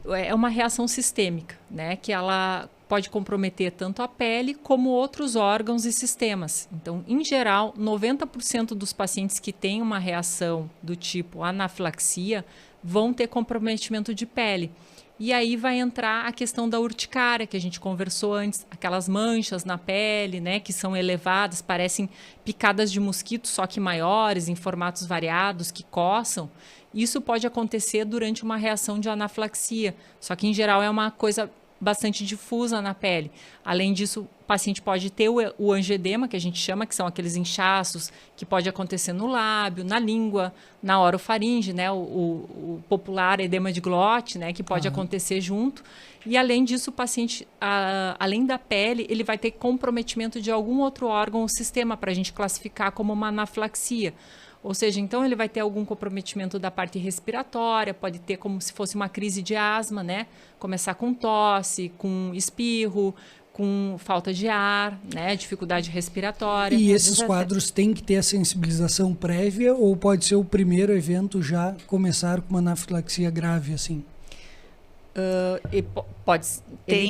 é uma reação sistêmica, né? Que ela pode comprometer tanto a pele como outros órgãos e sistemas. Então, em geral, 90% dos pacientes que têm uma reação do tipo anafilaxia vão ter comprometimento de pele. E aí vai entrar a questão da urticária, que a gente conversou antes, aquelas manchas na pele, né, que são elevadas, parecem picadas de mosquito, só que maiores, em formatos variados, que coçam. Isso pode acontecer durante uma reação de anafilaxia, só que em geral é uma coisa bastante difusa na pele. Além disso, o paciente pode ter o angedema, que a gente chama, que são aqueles inchaços que pode acontecer no lábio, na língua, na orofaringe, né? O popular edema de glote, né? Que pode acontecer junto. E além disso, o paciente, além da pele, ele vai ter comprometimento de algum outro órgão ou sistema para a gente classificar como uma anafilaxia. Ou seja, então ele vai ter algum comprometimento da parte respiratória, pode ter como se fosse uma crise de asma, né? Começar com tosse, com espirro, com falta de ar, né? Dificuldade respiratória. E esses quadros têm que ter a sensibilização prévia ou pode ser o primeiro evento já começar com uma anafilaxia grave, assim?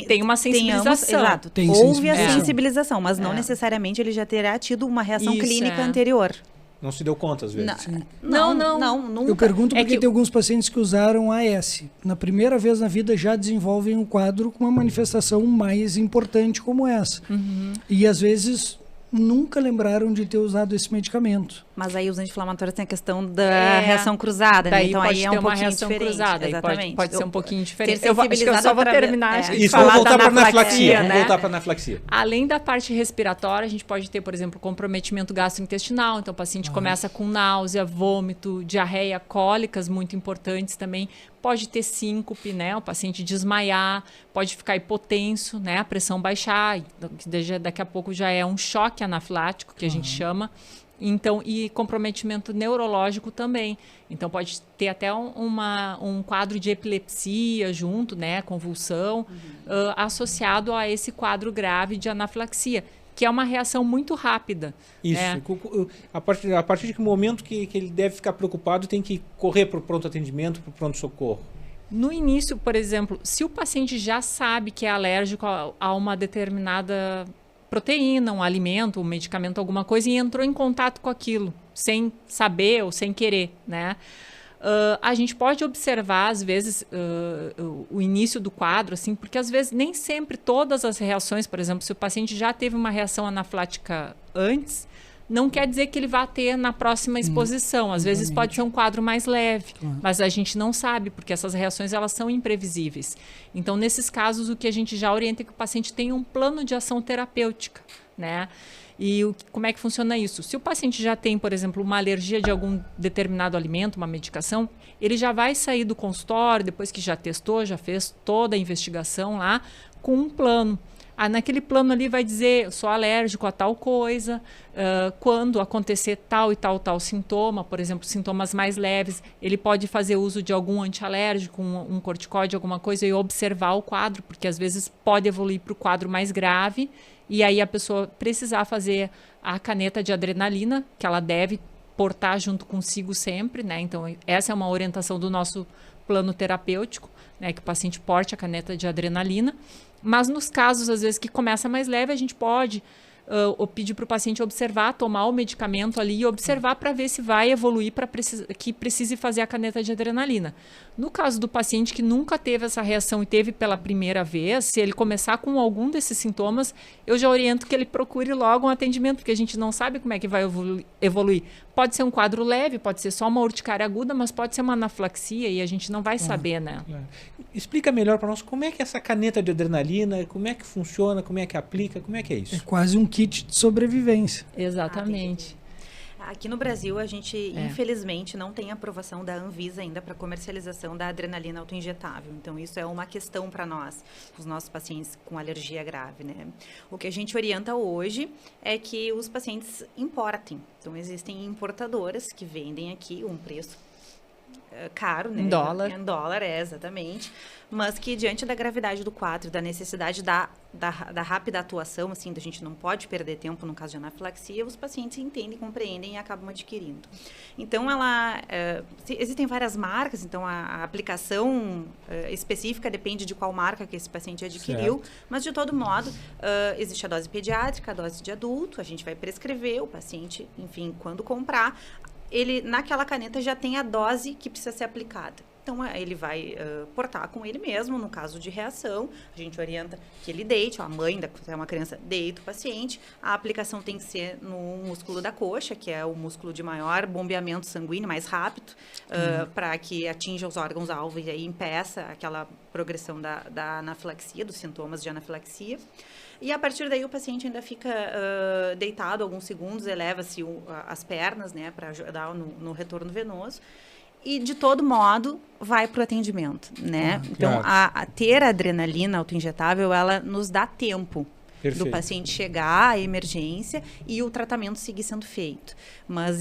Tem uma sensibilização. Exato. Houve a sensibilização, mas não necessariamente ele já terá tido uma reação clínica anterior. Não se deu conta, às vezes. Não, nunca. Eu pergunto porque tem alguns pacientes que usaram AS. Na primeira vez na vida já desenvolvem um quadro com uma manifestação mais importante como essa. E às vezes nunca lembraram de ter usado esse medicamento. Mas aí os anti-inflamatórios têm a questão da reação cruzada, né? Então aí é um pouquinho diferente. Cruzada, exatamente. Pode ser um pouquinho diferente. Eu acho que eu só vou terminar de falar voltar para anaflaxia, né? Vamos voltar para anaflaxia. Além da parte respiratória, a gente pode ter, por exemplo, comprometimento gastrointestinal. Então o paciente começa com náusea, vômito, diarreia, cólicas muito importantes também. Pode ter síncope, né? O paciente desmaiar, pode ficar hipotenso, né? A pressão baixar, daqui a pouco já é um choque anafilático, que a gente chama. Então, e comprometimento neurológico também. Então, pode ter até um quadro de epilepsia junto, né? Convulsão, associado a esse quadro grave de anafilaxia, que é uma reação muito rápida. Isso. Né? A partir de que momento que ele deve ficar preocupado, tem que correr para o pronto atendimento, para o pronto-socorro? No início, por exemplo, se o paciente já sabe que é alérgico a uma determinada proteína, um alimento, um medicamento, alguma coisa, e entrou em contato com aquilo, sem saber ou sem querer, né? A gente pode observar, às vezes, o início do quadro, assim, porque às vezes nem sempre todas as reações, por exemplo, se o paciente já teve uma reação anafilática antes, não quer dizer que ele vá ter na próxima exposição. Às vezes pode ser um quadro mais leve, mas a gente não sabe, porque essas reações elas são imprevisíveis. Então, nesses casos, o que a gente já orienta é que o paciente tenha um plano de ação terapêutica, né? E como é que funciona isso? Se o paciente já tem, por exemplo, uma alergia de algum determinado alimento, uma medicação, ele já vai sair do consultório, depois que já testou, já fez toda a investigação lá, com um plano. Naquele plano ali vai dizer, eu sou alérgico a tal coisa, quando acontecer tal e tal sintoma, por exemplo, sintomas mais leves, ele pode fazer uso de algum antialérgico, um corticóide, alguma coisa, e observar o quadro, porque às vezes pode evoluir para o quadro mais grave, e aí a pessoa precisar fazer a caneta de adrenalina, que ela deve portar junto consigo sempre, né? Então, essa é uma orientação do nosso plano terapêutico, né? Que o paciente porte a caneta de adrenalina. Mas nos casos, às vezes, que começa mais leve, a gente pode pedir para o paciente observar, tomar o medicamento ali e observar para ver se vai evoluir para que precise fazer a caneta de adrenalina. No caso do paciente que nunca teve essa reação e teve pela primeira vez, se ele começar com algum desses sintomas, eu já oriento que ele procure logo um atendimento, porque a gente não sabe como é que vai evoluir. Pode ser um quadro leve, pode ser só uma urticária aguda, mas pode ser uma anafilaxia e a gente não vai saber, né? Explica melhor para nós como é que é essa caneta de adrenalina, como é que funciona, como é que aplica, como é que é isso? É quase um kit de sobrevivência. Exatamente. Aqui no Brasil, a gente, infelizmente, não tem aprovação da Anvisa ainda para comercialização da adrenalina autoinjetável. Então, isso é uma questão para nós, os nossos pacientes com alergia grave, né? O que a gente orienta hoje é que os pacientes importem. Então, existem importadoras que vendem aqui um preço caro, né? Em dólar. Em dólar, exatamente. Mas que diante da gravidade do quadro, da necessidade da rápida atuação, assim, da gente não pode perder tempo no caso de anafilaxia, os pacientes entendem, compreendem e acabam adquirindo. Então, existem várias marcas, então a aplicação específica depende de qual marca que esse paciente adquiriu, certo. Mas de todo modo, existe a dose pediátrica, a dose de adulto, a gente vai prescrever, o paciente, enfim, quando comprar, ele naquela caneta já tem a dose que precisa ser aplicada. Então, ele vai portar com ele mesmo, no caso de reação, a gente orienta que ele deite, a mãe da uma criança deita o paciente, a aplicação tem que ser no músculo da coxa, que é o músculo de maior bombeamento sanguíneo, mais rápido, para que atinja os órgãos-alvo e aí impeça aquela progressão da anafilaxia, dos sintomas de anafilaxia. E a partir daí o paciente ainda fica deitado alguns segundos, eleva-se as pernas, né, para ajudar no retorno venoso. E, de todo modo, vai para o atendimento, né? Então, ter a adrenalina autoinjetável, ela nos dá tempo. Perfeito. Do paciente chegar à emergência e o tratamento seguir sendo feito. Mas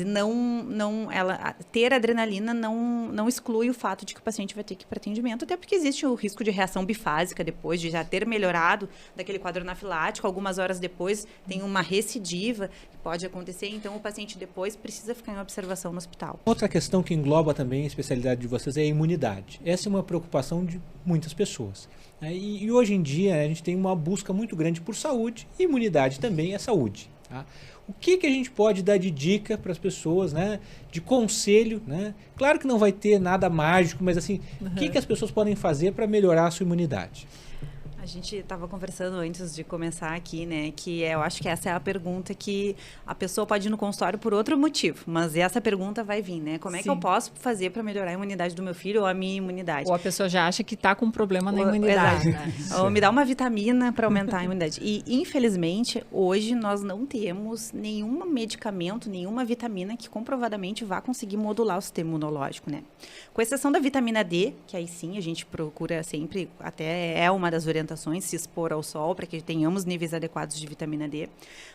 ter adrenalina não exclui o fato de que o paciente vai ter que ir para atendimento, até porque existe o risco de reação bifásica depois de já ter melhorado daquele quadro anafilático. Algumas horas depois tem uma recidiva que pode acontecer, então o paciente depois precisa ficar em observação no hospital. Outra questão que engloba também a especialidade de vocês é a imunidade. Essa é uma preocupação de muitas pessoas. E hoje em dia a gente tem uma busca muito grande por saúde, e imunidade também é saúde. Tá? O que a gente pode dar de dica para as pessoas, né? De conselho, né? Claro que não vai ter nada mágico, mas assim, o que as pessoas podem fazer para melhorar a sua imunidade? gente estava conversando antes de começar aqui, né, que eu acho que essa é a pergunta que a pessoa pode ir no consultório por outro motivo, mas essa pergunta vai vir, né? Como é que eu posso fazer para melhorar a imunidade do meu filho ou a minha imunidade? Ou a pessoa já acha que está com um problema na imunidade, né? Ou me dá uma vitamina para aumentar a imunidade. E, infelizmente, hoje nós não temos nenhum medicamento, nenhuma vitamina que comprovadamente vá conseguir modular o sistema imunológico, né? Com exceção da vitamina D, que aí sim a gente procura sempre, até é uma das orientações, se expor ao sol para que tenhamos níveis adequados de vitamina D.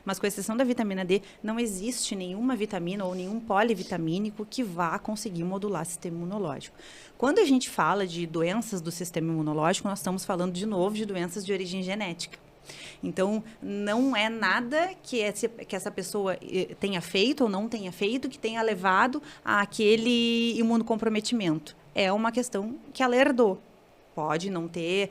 Mas com exceção da vitamina D, não existe nenhuma vitamina ou nenhum polivitamínico que vá conseguir modular o sistema imunológico. Quando a gente fala de doenças do sistema imunológico, nós estamos falando de novo de doenças de origem genética. Então, não é nada que essa pessoa tenha feito ou não tenha feito que tenha levado àquele imunocomprometimento. É uma questão que ela herdou. Pode não ter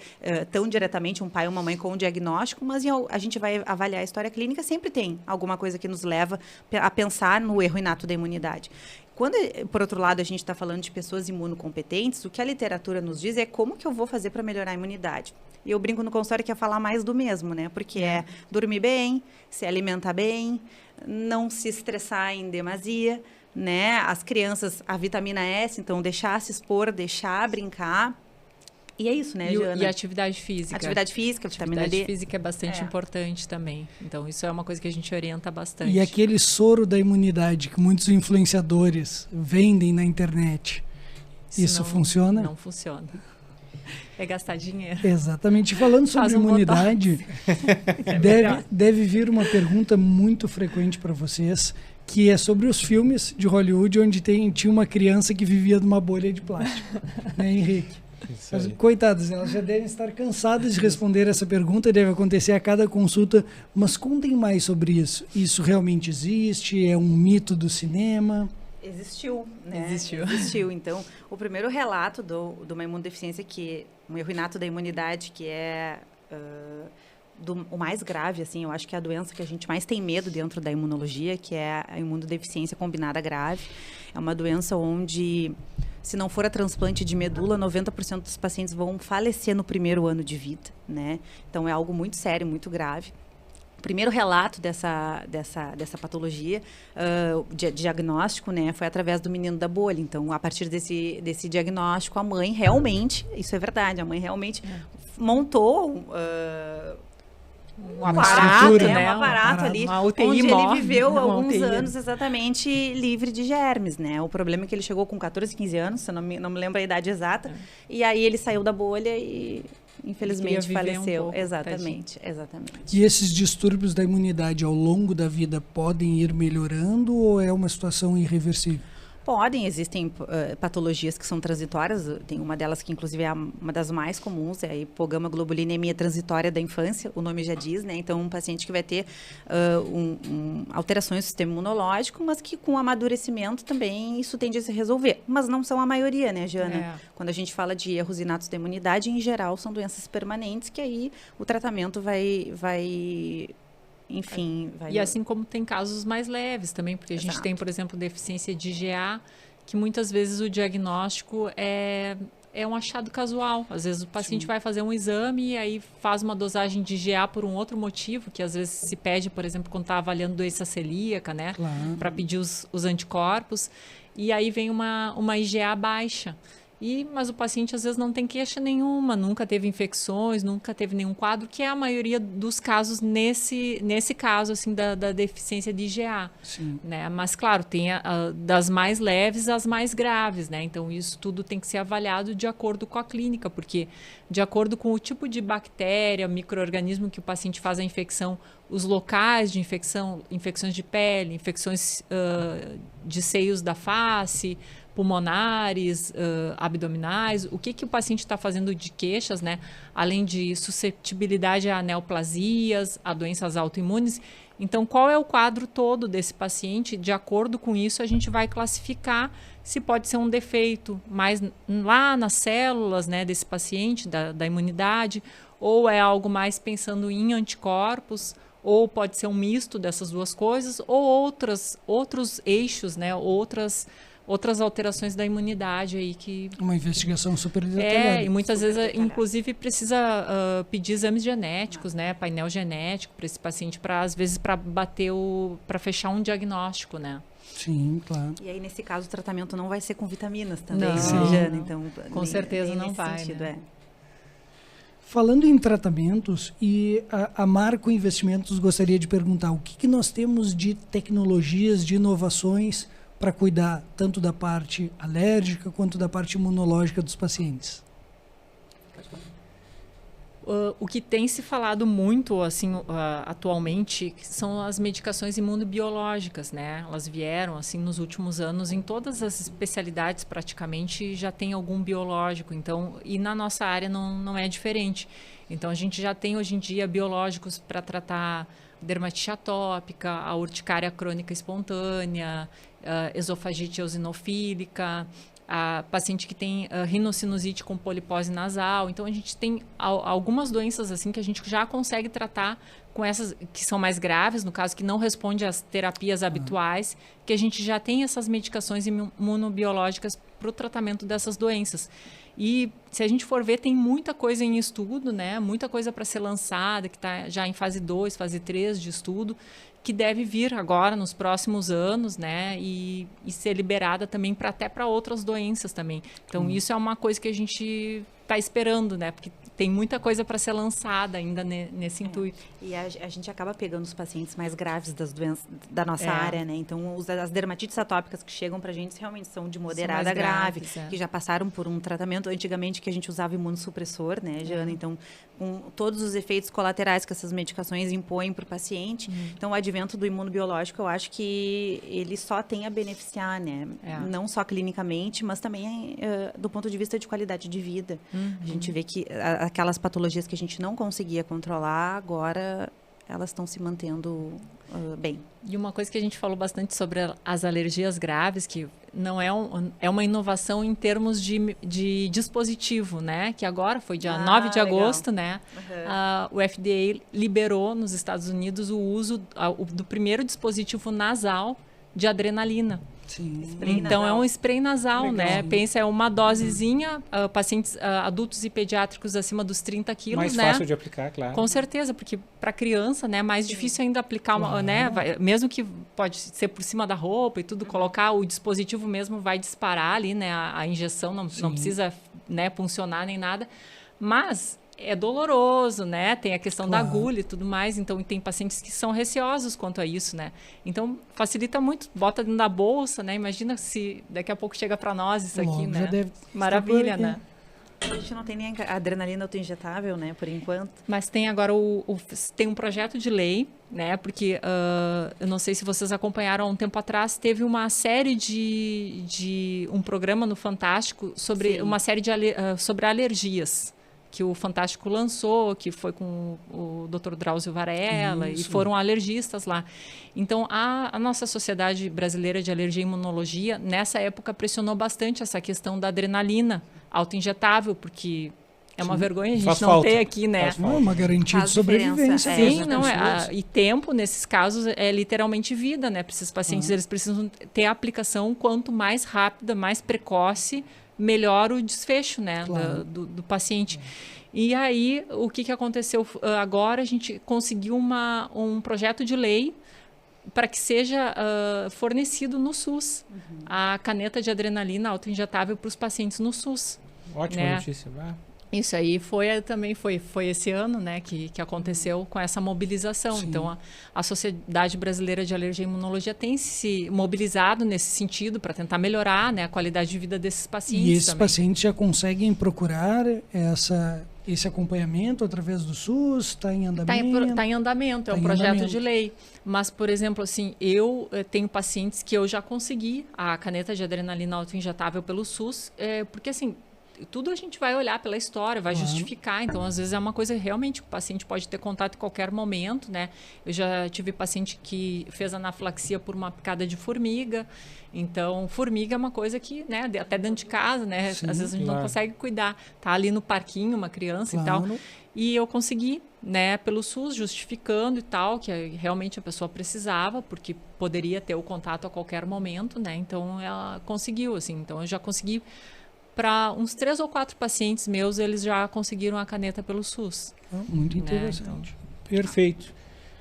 tão diretamente um pai ou uma mãe com um diagnóstico, mas a gente vai avaliar a história clínica, sempre tem alguma coisa que nos leva a pensar no erro inato da imunidade. Quando, por outro lado, a gente está falando de pessoas imunocompetentes, o que a literatura nos diz é como que eu vou fazer para melhorar a imunidade. E eu brinco no consultório que é falar mais do mesmo, né? Porque é dormir bem, se alimentar bem, não se estressar em demasia, né? As crianças, a vitamina S, então deixar se expor, deixar brincar. E é isso, né, Jana? E atividade física. Atividade física, vitamina D. Atividade física é bastante importante também. Então, isso é uma coisa que a gente orienta bastante. E aquele soro da imunidade que muitos influenciadores vendem na internet, isso não funciona? Não funciona. É gastar dinheiro. Exatamente. Falando sobre imunidade, deve vir uma pergunta muito frequente para vocês, que é sobre os filmes de Hollywood, onde tinha uma criança que vivia numa bolha de plástico. Né, Henrique? Mas, coitadas, elas já devem estar cansadas de responder essa pergunta, deve acontecer a cada consulta, mas contem mais sobre isso. Isso realmente existe? É um mito do cinema? Existiu, né? Existiu. Então, o primeiro relato de uma imunodeficiência, que um erro inato da imunidade, que é o mais grave, assim, eu acho que é a doença que a gente mais tem medo dentro da imunologia, que é a imunodeficiência combinada grave. É uma doença onde, se não for a transplante de medula, 90% dos pacientes vão falecer no primeiro ano de vida, né? Então, é algo muito sério, muito grave. O primeiro relato dessa patologia, diagnóstico, né, foi através do menino da bolha. Então, a partir desse diagnóstico, a mãe realmente, isso é verdade, a mãe realmente montou um aparato, né? Um aparato ali, uma UTI onde móvel, ele viveu alguns UTI. anos exatamente livre de germes, né? O problema é que ele chegou com 14, 15 anos, se eu não me lembro a idade exata, e aí ele saiu da bolha e infelizmente faleceu. pouco, exatamente. E esses distúrbios da imunidade ao longo da vida podem ir melhorando ou é uma situação irreversível? Existem patologias que são transitórias, tem uma delas que inclusive é uma das mais comuns, é a hipogama-globulinemia transitória da infância, o nome já diz, né? Então, um paciente que vai ter alterações do sistema imunológico, mas que com amadurecimento também isso tende a se resolver. Mas não são a maioria, né, Jana? Quando a gente fala de erros inatos da imunidade, em geral, são doenças permanentes, que aí o tratamento vai enfim, E assim como tem casos mais leves também, porque a gente tem, por exemplo, deficiência de IgA, que muitas vezes o diagnóstico é um achado casual. Às vezes o paciente vai fazer um exame e aí faz uma dosagem de IgA por um outro motivo, que às vezes se pede, por exemplo, quando está avaliando doença celíaca, né? Claro. Para pedir os anticorpos. E aí vem uma IgA baixa. Mas o paciente às vezes não tem queixa nenhuma, nunca teve infecções, nunca teve nenhum quadro, que é a maioria dos casos nesse caso assim da deficiência de IgA. Sim. Né? Mas claro, tem das mais leves às mais graves, né? Então isso tudo tem que ser avaliado de acordo com a clínica, porque de acordo com o tipo de bactéria, micro-organismo que o paciente faz a infecção, os locais de infecção, infecções de pele, infecções de seios da face, pulmonares, abdominais, o que o paciente está fazendo de queixas, né? Além de susceptibilidade a neoplasias, a doenças autoimunes. Então, qual é o quadro todo desse paciente? De acordo com isso, a gente vai classificar se pode ser um defeito mais lá nas células, né, desse paciente, da imunidade, ou é algo mais pensando em anticorpos, ou pode ser um misto dessas duas coisas, ou outros eixos, né, outras outras alterações da imunidade aí que... Uma investigação super detalhada. E muitas vezes, inclusive, precisa pedir exames genéticos, né? Painel genético para esse paciente, às vezes, para para fechar um diagnóstico, né? Sim, claro. E aí, nesse caso, o tratamento não vai ser com vitaminas também, não, né, Jana? Então, com certeza não nesse vai, sentido, né? Falando em tratamentos, e a Marco Investimentos gostaria de perguntar o que nós temos de tecnologias, de inovações para cuidar tanto da parte alérgica quanto da parte imunológica dos pacientes? O que tem se falado muito assim atualmente são as medicações imunobiológicas, né? Elas vieram assim nos últimos anos em todas as especialidades praticamente já tem algum biológico. Então, e na nossa área não é diferente. Então a gente já tem hoje em dia biológicos para tratar dermatite atópica, a urticária crônica espontânea, esofagite eosinofílica, a paciente que tem rinocinusite com polipose nasal. Então, a gente tem algumas doenças assim que a gente já consegue tratar com essas que são mais graves, no caso que não responde às terapias habituais, que a gente já tem essas medicações imunobiológicas para o tratamento dessas doenças. E se a gente for ver, tem muita coisa em estudo, né? Muita coisa para ser lançada, que está já em fase 2, fase 3 de estudo, que deve vir agora nos próximos anos, né? E ser liberada também até para outras doenças também. Então, isso é uma coisa que a gente está esperando, né? Porque tem muita coisa para ser lançada ainda nesse intuito. E a gente acaba pegando os pacientes mais graves das doenças da nossa área, né? Então, as dermatites atópicas que chegam para a gente realmente são de moderada a grave, que já passaram por um tratamento antigamente que a gente usava imunossupressor, né, Jana? Então, com todos os efeitos colaterais que essas medicações impõem para o paciente. Então, o advento do imunobiológico, eu acho que ele só tem a beneficiar, né? Não só clinicamente, mas também do ponto de vista de qualidade de vida. A gente vê que aquelas patologias que a gente não conseguia controlar, agora elas estão se mantendo bem. E uma coisa que a gente falou bastante sobre as alergias graves, que não é uma inovação em termos de dispositivo, né? Que agora foi dia 9 de agosto, né? O FDA liberou nos Estados Unidos o uso do primeiro dispositivo nasal de adrenalina. Sim. Então, é um spray nasal, Legal. né? Pensa, é uma dosezinha, pacientes adultos e pediátricos acima dos 30 quilos, Mais né? fácil de aplicar, claro. Com certeza, porque para criança, né, é mais difícil ainda aplicar, né? Mesmo que pode ser por cima da roupa e tudo, colocar o dispositivo mesmo vai disparar ali, né? A injeção não precisa, né, funcionar nem nada. Mas é doloroso, né? Tem a questão da agulha e tudo mais. Então, tem pacientes que são receosos quanto a isso, né? Então, facilita muito. Bota dentro da bolsa, né? Imagina se daqui a pouco chega para nós isso aqui, né? Já deve Maravilha, né? A gente não tem nem a adrenalina autoinjetável, né? Por enquanto. Mas tem agora tem um projeto de lei, né? Porque eu não sei se vocês acompanharam há um tempo atrás, teve uma série de um programa no Fantástico sobre uma série sobre alergias que o Fantástico lançou, que foi com o Dr. Drauzio Varela, e foram alergistas lá. Então, a nossa Sociedade Brasileira de Alergia e Imunologia, nessa época, pressionou bastante essa questão da adrenalina autoinjetável, porque é uma vergonha a gente não ter aqui, né? É uma garantia de sobrevivência. Sim, não e tempo, nesses casos, é literalmente vida, né? Para esses pacientes, eles precisam ter a aplicação quanto mais rápida, mais precoce, melhor o desfecho, né, do paciente. E aí, o que aconteceu agora? A gente conseguiu um projeto de lei para que seja fornecido no SUS a caneta de adrenalina autoinjetável para os pacientes no SUS. Ótima notícia. Isso aí foi esse ano, né, que aconteceu com essa mobilização. Sim. Então, a Sociedade Brasileira de Alergia e Imunologia tem se mobilizado nesse sentido para tentar melhorar, né, a qualidade de vida desses pacientes. E esses pacientes já conseguem procurar esse acompanhamento através do SUS? Está em andamento? Está em andamento, é um projeto de lei. Mas, por exemplo, assim, eu tenho pacientes que eu já consegui a caneta de adrenalina autoinjetável pelo SUS, porque assim, tudo a gente vai olhar pela história, vai justificar. Então, às vezes é uma coisa realmente o paciente pode ter contato em qualquer momento, né? Eu já tive paciente que fez anafilaxia por uma picada de formiga. Então, formiga é uma coisa que, né, até dentro de casa, né? Sim, às vezes a gente não consegue cuidar. Tá ali no parquinho, uma criança e tal. E eu consegui, né, pelo SUS, justificando e tal, que realmente a pessoa precisava, porque poderia ter o contato a qualquer momento, né? Então, ela conseguiu, assim. Então, eu já consegui, para uns 3 ou 4 pacientes meus, eles já conseguiram a caneta pelo SUS. Muito né? interessante. Perfeito.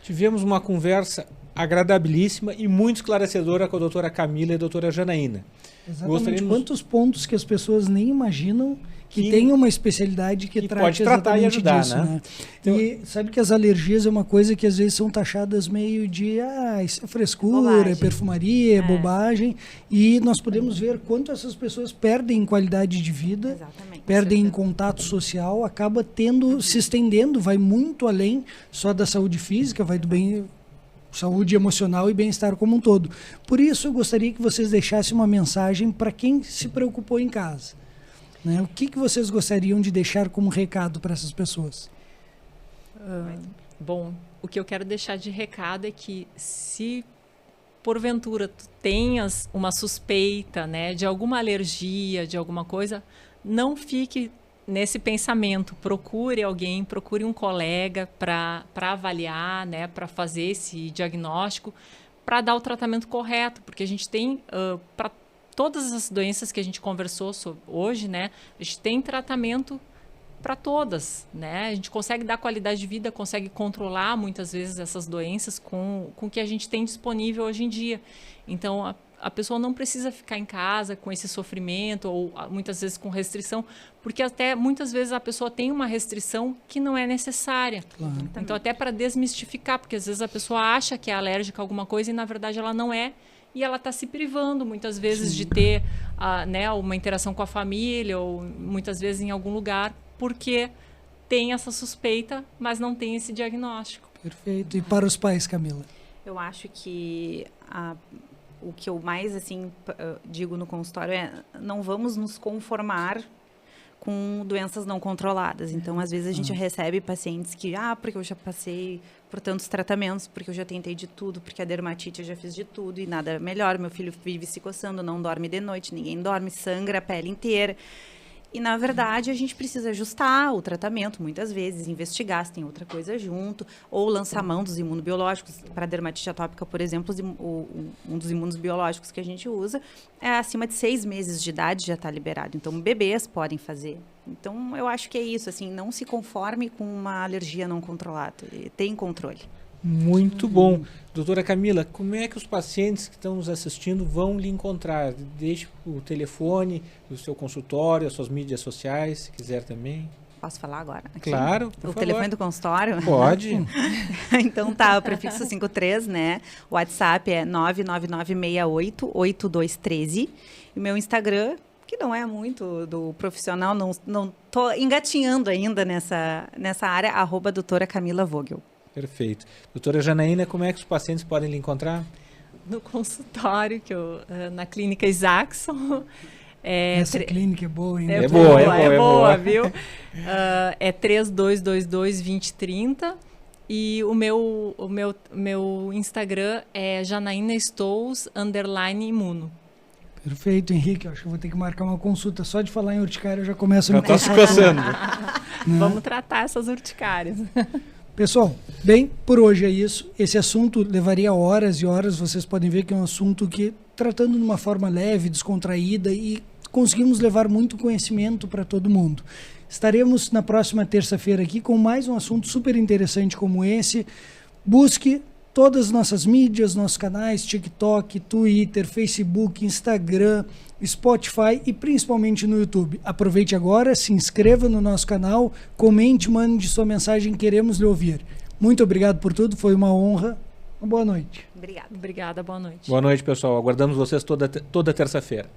Tivemos uma conversa agradabilíssima e muito esclarecedora com a doutora Camila e a doutora Janaína. Exatamente. Quantos pontos que as pessoas nem imaginam que tem uma especialidade que trate pode tratar e ajudar, disso, né? Então, e sabe que as alergias é uma coisa que às vezes são taxadas meio de isso é frescura, Bobagem. é perfumaria, é bobagem, e nós podemos ver quanto essas pessoas perdem em qualidade de vida, Exatamente. perdem em contato social, acaba se estendendo, vai muito além só da saúde física, vai do bem, saúde emocional e bem-estar como um todo. Por isso eu gostaria que vocês deixassem uma mensagem para quem se preocupou em casa. Né? O que vocês gostariam de deixar como recado para essas pessoas? Bom, o que eu quero deixar de recado é que se porventura tu tenhas uma suspeita, né, de alguma alergia, de alguma coisa, não fique nesse pensamento. Procure alguém, procure um colega para avaliar, né, para fazer esse diagnóstico, para dar o tratamento correto, porque a gente tem para todas as doenças que a gente conversou hoje, né, a gente tem tratamento para todas, né? A gente consegue dar qualidade de vida, consegue controlar muitas vezes essas doenças com o que a gente tem disponível hoje em dia. Então, a pessoa não precisa ficar em casa com esse sofrimento ou muitas vezes com restrição, porque até muitas vezes a pessoa tem uma restrição que não é necessária. Claro. Então, até para desmistificar, porque às vezes a pessoa acha que é alérgica a alguma coisa e na verdade ela não é. E ela está se privando, muitas vezes, de ter né, uma interação com a família, ou muitas vezes em algum lugar, porque tem essa suspeita, mas não tem esse diagnóstico. Perfeito. E para os pais, Camila? Eu acho que o que eu mais assim digo no consultório é não vamos nos conformar com doenças não controladas. Então, às vezes a gente recebe pacientes que, porque eu já passei por tantos tratamentos, porque eu já tentei de tudo, porque a dermatite eu já fiz de tudo e nada melhor. Meu filho vive se coçando, não dorme de noite, ninguém dorme, sangra a pele inteira. E, na verdade, a gente precisa ajustar o tratamento, muitas vezes, investigar se tem outra coisa junto, ou lançar mão dos imunobiológicos. Para dermatite atópica, por exemplo, um dos imunobiológicos que a gente usa é acima de 6 meses de idade já está liberado. Então, bebês podem fazer. Então, eu acho que é isso, assim, não se conforme com uma alergia não controlada. Tem controle. Muito bom. Doutora Camila, como é que os pacientes que estão nos assistindo vão lhe encontrar? Deixe o telefone, o seu consultório, as suas mídias sociais, se quiser também. Posso falar agora? Aqui? Claro, por O favor. telefone do consultório? Pode. Então tá, o prefixo 53, né? O WhatsApp é 999688213. E o meu Instagram, que não é muito do profissional, não tô engatinhando ainda nessa área, @doutora Camila Vogel. Perfeito. Doutora Janaína, como é que os pacientes podem lhe encontrar? No consultório, na clínica Isaacson. Essa clínica é boa, hein? É boa. Viu? É 3222-2030. E o meu Instagram é janaínastous_imuno. Perfeito, Henrique. Acho que eu vou ter que marcar uma consulta. Só de falar em urticária eu já começo a me Já está se coçando. Vamos tratar essas urticárias. Pessoal, bem, por hoje é isso. Esse assunto levaria horas e horas. Vocês podem ver que é um assunto que, tratando de uma forma leve, descontraída, e conseguimos levar muito conhecimento para todo mundo. Estaremos na próxima terça-feira aqui com mais um assunto super interessante como esse. Busque todas as nossas mídias, nossos canais, TikTok, Twitter, Facebook, Instagram, Spotify e principalmente no YouTube. Aproveite agora, se inscreva no nosso canal, comente, mande sua mensagem, queremos lhe ouvir. Muito obrigado por tudo, foi uma honra. Uma boa noite. Obrigada. Obrigada, boa noite. Boa noite, pessoal. Aguardamos vocês toda terça-feira.